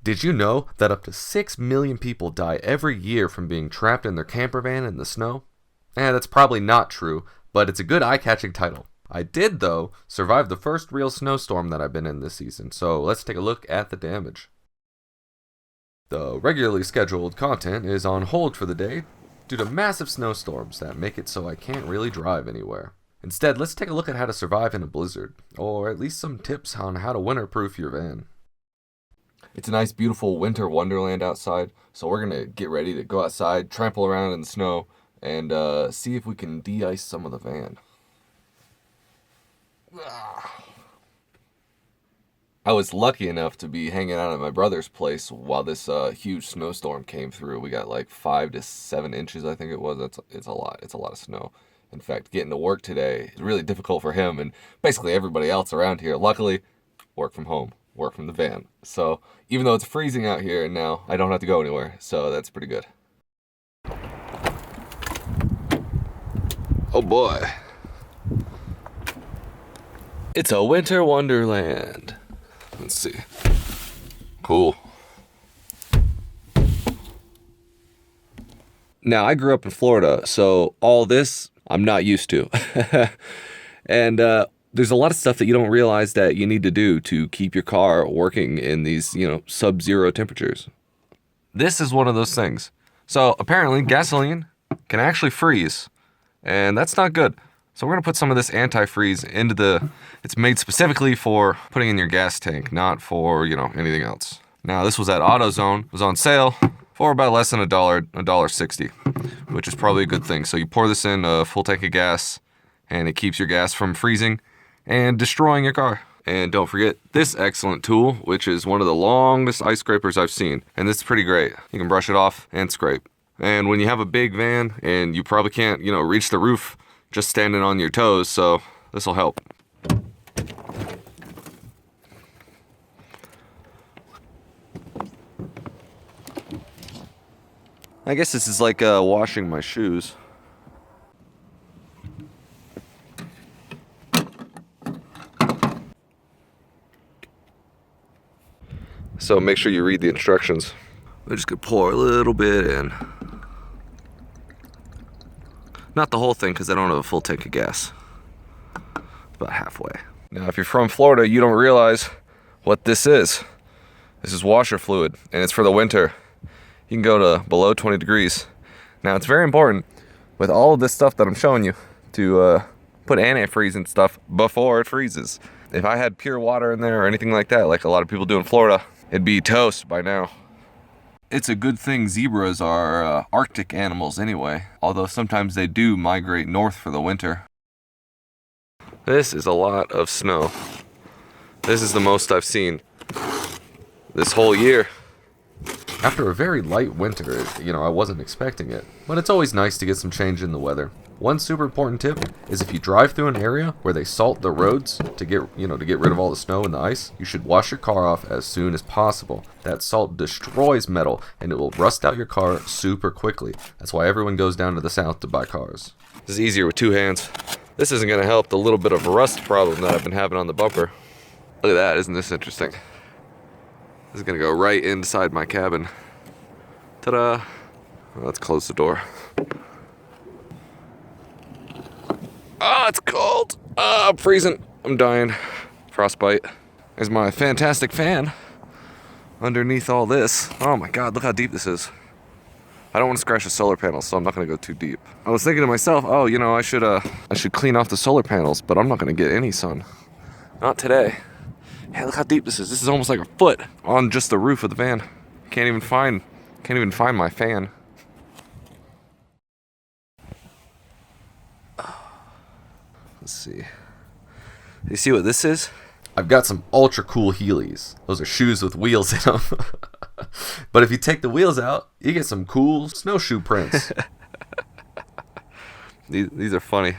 Did you know that up to 6 million people die every year from being trapped in their camper van in the snow? That's probably not true, but it's a good eye-catching title. I did, though, survive the first real snowstorm that I've been in this season, so let's take a look at the damage. The regularly scheduled content is on hold for the day due to massive snowstorms that make it so I can't really drive anywhere. Instead, let's take a look at how to survive in a blizzard, or at least some tips on how to winterproof your van. It's a nice, beautiful winter wonderland outside, so we're going to get ready to go outside, trample around in the snow, and see if we can de-ice some of the van. I was lucky enough to be hanging out at my brother's place while this huge snowstorm came through. We got like 5 to 7 inches, I think it was. It's a lot. It's a lot of snow. In fact, getting to work today is really difficult for him and basically everybody else around here. Luckily, work from home, work from the van. So even though it's freezing out here now, I don't have to go anywhere. So that's pretty good. Oh boy. It's a winter wonderland. Let's see. Cool. Now, I grew up in Florida, so all this I'm not used to. And there's a lot of stuff that you don't realize that you need to do to keep your car working in these, sub-zero temperatures. This is one of those things. So apparently gasoline can actually freeze, and that's not good. So we're going to put some of this AntiFreeze into it's made specifically for putting in your gas tank, not for, anything else. Now, this was at AutoZone. It was on sale for about less than $1.60, which is probably a good thing. So you pour this in a full tank of gas, and it keeps your gas from freezing and destroying your car. And don't forget this excellent tool, which is one of the longest ice scrapers I've seen. And this is pretty great. You can brush it off and scrape. And when you have a big van and you probably can't, reach the roof just standing on your toes, so this will help. I guess this is like washing my shoes. So make sure you read the instructions. I'm just gonna pour a little bit in. Not the whole thing, because I don't have a full tank of gas. About halfway. Now, if you're from Florida, you don't realize what this is. This is washer fluid, and it's for the winter. You can go to below 20 degrees. Now, it's very important with all of this stuff that I'm showing you to put antifreeze and stuff before it freezes. If I had pure water in there or anything like that, like a lot of people do in Florida, it'd be toast by now. It's a good thing zebras are Arctic animals anyway, although sometimes they do migrate north for the winter. This is a lot of snow. This is the most I've seen this whole year. After a very light winter, I wasn't expecting it, but it's always nice to get some change in the weather. One super important tip is if you drive through an area where they salt the roads to get rid of all the snow and the ice, you should wash your car off as soon as possible. That salt destroys metal and it will rust out your car super quickly. That's why everyone goes down to the south to buy cars. This is easier with 2 hands. This isn't going to help the little bit of rust problem that I've been having on the bumper. Look at that, isn't this interesting? This is going to go right inside my cabin. Ta-da! Well, let's close the door. Ah, it's cold. I'm freezing. I'm dying. Frostbite. There's my fantastic fan underneath all this. Oh my god, look how deep this is. I don't want to scratch the solar panels, so I'm not going to go too deep. I was thinking to myself, I should clean off the solar panels, but I'm not going to get any sun. Not today. Hey, look how deep this is. This is almost like a foot on just the roof of the van. Can't even find my fan. Let's see. You see what this is? I've got some ultra cool Heelys. Those are shoes with wheels in them. But if you take the wheels out, you get some cool snowshoe prints. These are funny.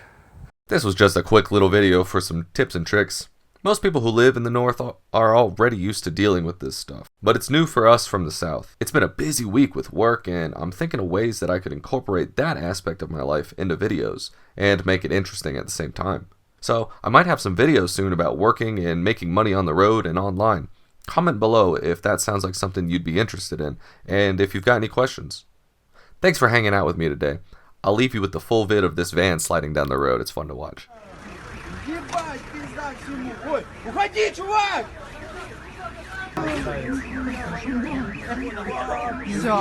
This was just a quick little video for some tips and tricks. Most people who live in the north are already used to dealing with this stuff, but it's new for us from the south. It's been a busy week with work, and I'm thinking of ways that I could incorporate that aspect of my life into videos and make it interesting at the same time. So I might have some videos soon about working and making money on the road and online. Comment below if that sounds like something you'd be interested in, and if you've got any questions. Thanks for hanging out with me today. I'll leave you with the full vid of this van sliding down the road. It's fun to watch. Уходи, чувак! Все.